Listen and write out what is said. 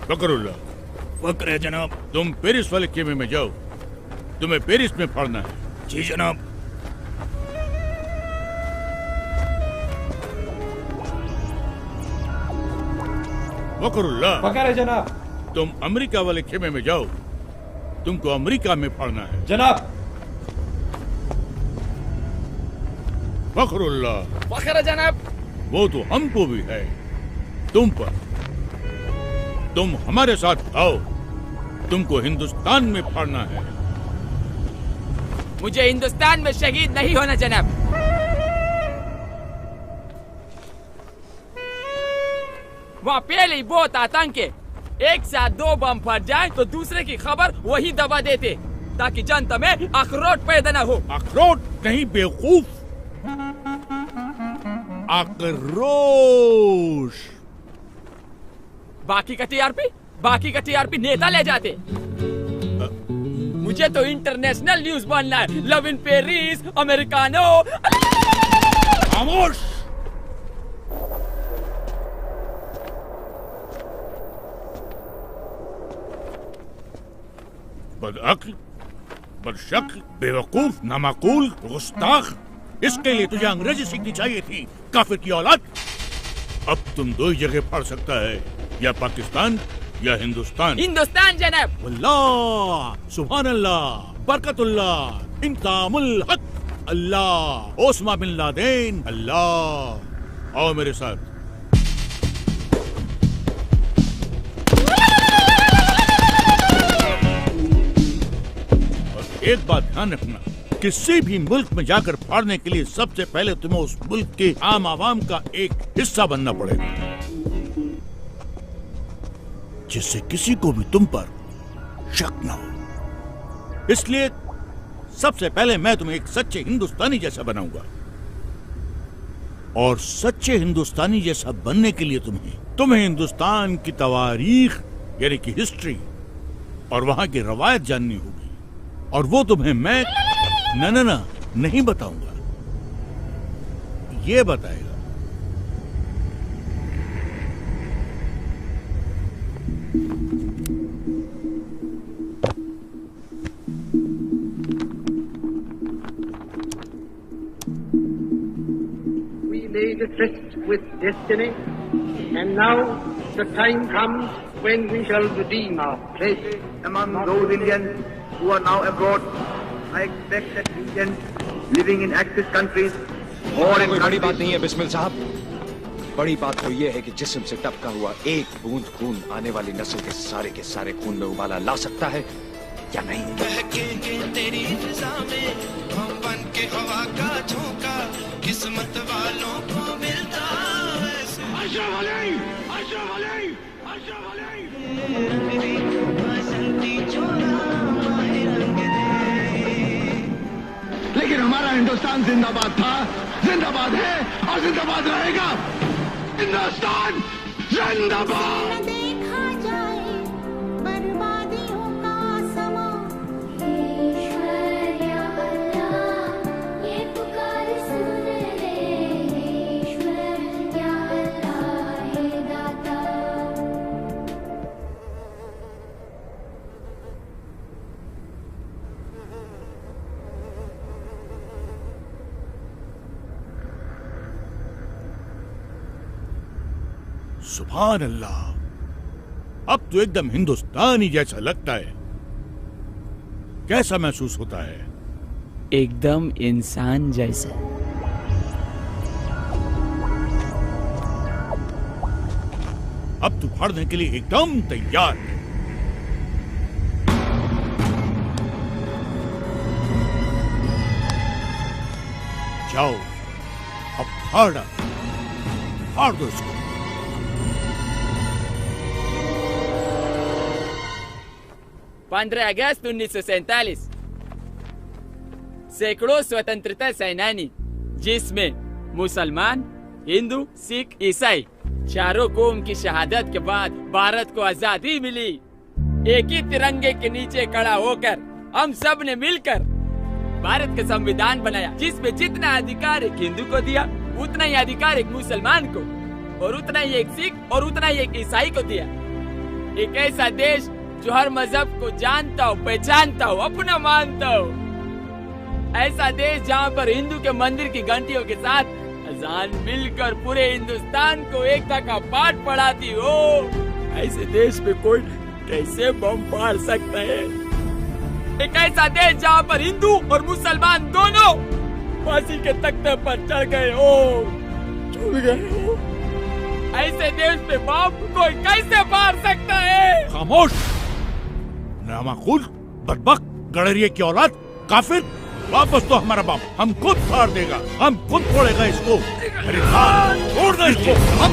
फकरुल्लाह। फक्र है जनाब। तुम पेरिस वाले खेमे में जाओ, तुम्हें पेरिस में पढ़ना है। जी जनाब। फकरुल्लाह। फकर है जनाब। तुम अमेरिका वाले खेमे में जाओ, तुमको अमेरिका में पढ़ना है। जनाब। फखरुल्लाह। फखर है जनाब। वो तो हमको भी है तुम पर। तुम हमारे साथ आओ, तुमको हिंदुस्तान में पढ़ना है। मुझे हिंदुस्तान में शहीद नहीं होना जनाब। वहाँ पहले ही बहुत आतंक है। एक साथ 2 बम फट जाए तो दूसरे की खबर वही दबा देते, ताकि जनता में अखरोट पैदा न हो। अखरोट नहीं बेवकूफ, आक्रोश। बाकी का टीआरपी नेता ले जाते। मुझे तो इंटरनेशनल न्यूज बनना है। Love in Paris, americano. खामोश। बदअक्ल, बदशक्ल, बेवकूफ, नामाकूल, गुस्ताख। इसके लिए तुझे अंग्रेजी सीखनी चाहिए थी, काफिर की औलाद। अब तुम 2 ही जगह पढ़ सकता है, या पाकिस्तान या हिंदुस्तान। हिंदुस्तान जनाब। अल्लाह, सुभान अल्लाह, बरकतुल्लाह, इंतामुल हक, अल्लाह, ओस्मा बिन लादेन, अल्लाह। आओ मेरे साथ। और एक बात ध्यान रखना, किसी भी मुल्क में जाकर पढ़ने के लिए सबसे पहले तुम्हें उस मुल्क के आम आवाम का एक हिस्सा बनना पड़ेगा, जिससे किसी को भी तुम पर शक न हो। इसलिए सबसे पहले मैं तुम्हें एक सच्चे हिंदुस्तानी जैसा बनाऊंगा, और सच्चे हिंदुस्तानी जैसा बनने के लिए तुम्हें हिंदुस्तान की तवारीख यानी कि हिस्ट्री और वहां की रवायत जाननी होगी, और वो तुम्हें मैं ना नहीं बताऊंगा, ये बताएगा। We made a tryst with destiny, and now the time comes when we shall redeem our pledge. Among those Indians who are now abroad, I expect that Indians living in Axis countries or in कोई बड़ी बात नहीं है बिस्मिल साहब। बड़ी बात तो ये है कि जिस्म से टपका हुआ एक बूंद खून आने वाली नस्ल के सारे खून में उबाला ला सकता है या नहीं। तेरी फिजा में हम बन के हवा का झोंका, किस्मत वालों को मिलता लेकिन हमारा हिंदुस्तान जिंदाबाद था, जिंदाबाद है और जिंदाबाद रहेगा। हिंदुस्तान जिंदाबाद। सुभान अल्लाह, अब तो एकदम हिंदुस्तानी जैसा लगता है। कैसा महसूस होता है? एकदम इंसान जैसा। अब तू पढ़ने के लिए एकदम तैयार है। जाओ, अब फाड़ दो इसको। 15 अगस्त 1947 सैकड़ों स्वतंत्रता सेनानी, जिसमें मुसलमान, हिंदू, सिख, ईसाई चारों कौम की शहादत के बाद भारत को आजादी मिली। एक ही तिरंगे के नीचे खड़ा होकर हम सब ने मिलकर भारत का संविधान बनाया, जिसमें जितना अधिकार एक हिंदू को दिया, उतना ही अधिकार एक मुसलमान को, और उतना ही एक सिख और उतना ही एक ईसाई को दिया। एक ऐसा देश जो हर मजहब को जानता हो, पहचानता हो, अपना मानता हो। ऐसा देश जहाँ पर हिंदू के मंदिर की घंटियों के साथ अजान मिलकर पूरे हिंदुस्तान को एकता का पाठ पढ़ाती हो। ऐसे देश में कोई कैसे बम फाड़ सकता है? एक ऐसा देश जहाँ पर हिंदू और मुसलमान दोनों फांसी के तख्ते पर चढ़ गए हो, झूल गए हो। ऐसे देश में बम कोई कैसे फाड़ सकता है? खामोश, नामाकुल, बदबक, गड़रिये की औलाद, काफिर। वापस तो हमारा बाप हम खुद फाड़ देगा, हम खुद फोड़ेगा इसको। अरे छोड़ दो इसको। हम